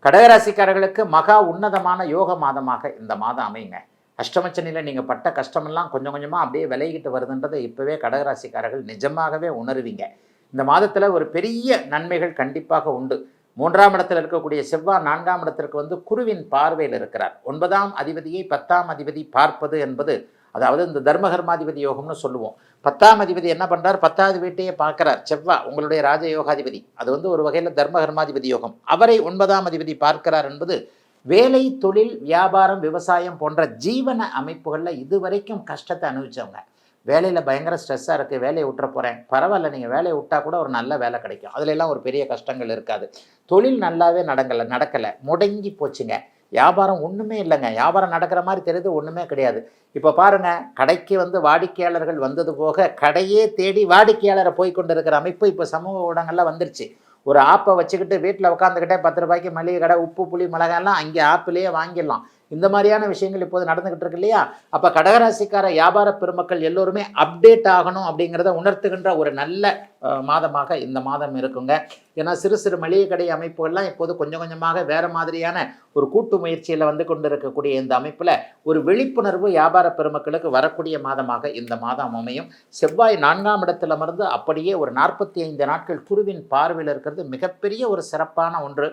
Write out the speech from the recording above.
கடகராசிக்காரர்களுக்கு மகா உன்னதமான யோக மாதமாக இந்த மாதம் அமையுங்க. அஷ்டமச்சனியில் நீங்கள் பட்ட கஷ்டமெல்லாம் கொஞ்சம் கொஞ்சமாக அப்படியே விலகிட்டு வருதுன்றதை இப்போவே கடகராசிக்காரர்கள் நிஜமாகவே உணருவீங்க. இந்த மாதத்தில் ஒரு பெரிய நன்மைகள் கண்டிப்பாக உண்டு. 3ஆம் இடத்தில் இருக்கக்கூடிய செவ்வாய் 4ஆம் இடத்திற்கு வந்து குருவின் பார்வையில் இருக்கிறார். 9ஆம் அதிபதியை 10ஆம் அதிபதி பார்ப்பது என்பது, அதாவது இந்த தர்மகர்மாதிபதி யோகம்னு சொல்லுவோம். 10ஆம் அதிபதி என்ன பண்ணுறார்? 10வது வீட்டையே பார்க்குறார் செவ்வாய், உங்களுடைய ராஜயோகாதிபதி. அது வந்து ஒரு வகையில் தர்மகர்மாதிபதி யோகம். அவரை 9ஆம் அதிபதி பார்க்கிறார் என்பது வேலை, தொழில், வியாபாரம், விவசாயம் போன்ற ஜீவன அமைப்புகளில் இதுவரைக்கும் கஷ்டத்தை அனுபவிச்சவங்க. வேலையில் பயங்கர ஸ்ட்ரெஸ்ஸாக இருக்குது, வேலையை விட்டுற போகிறேன், பரவாயில்ல, நீங்கள் வேலையை விட்டால் கூட ஒரு நல்ல வேலை கிடைக்கும், அதுலெல்லாம் ஒரு பெரிய கஷ்டங்கள் இருக்காது. தொழில் நல்லாவே நடக்கலை, முடங்கி போச்சுங்க. வியாபாரம் ஒன்றுமே இல்லைங்க, வியாபாரம் நடக்கிற மாதிரி தெரியுது, ஒன்றுமே கிடையாது. இப்போ பாருங்கள், கடைக்கு வந்து வாடிக்கையாளர்கள் வந்தது போக கடையே தேடி வாடிக்கையாளரை போய் கொண்டு இருக்கிற அமைப்பு இப்போ சமூக ஊடகங்களில் வந்துருச்சு. ஒரு ஆப்பை வச்சுக்கிட்டு வீட்டில் உட்காந்துக்கிட்டே 10 ரூபாய்க்கு மளிகை கடை, உப்பு புளி மிளகாயெல்லாம் அங்கே ஆப்பிலேயே வாங்கிடலாம். இந்த மாதிரியான விஷயங்கள் இப்போது நடந்துக்கிட்டு இருக்கு இல்லையா? அப்போ கடகராசிக்கார வியாபார பெருமக்கள் எல்லோருமே அப்டேட் ஆகணும் அப்படிங்கிறத உணர்த்துகின்ற ஒரு நல்ல மாதமாக இந்த மாதம் இருக்குங்க. ஏன்னா சிறு சிறு மளிகை கடை அமைப்புகள்லாம் இப்போது கொஞ்சம் கொஞ்சமாக வேறு மாதிரியான ஒரு கூட்டு முயற்சியில் வந்து கொண்டு இருக்கக்கூடிய இந்த அமைப்பில் ஒரு விழிப்புணர்வு வியாபார பெருமக்களுக்கு வரக்கூடிய மாதமாக இந்த மாதம் அமையும். செவ்வாய் 4ஆம் இடத்துல அமர்ந்து அப்படியே ஒரு 45 நாட்கள் குருவின் பார்வையில் இருக்கிறது மிகப்பெரிய ஒரு சிறப்பான ஒன்று.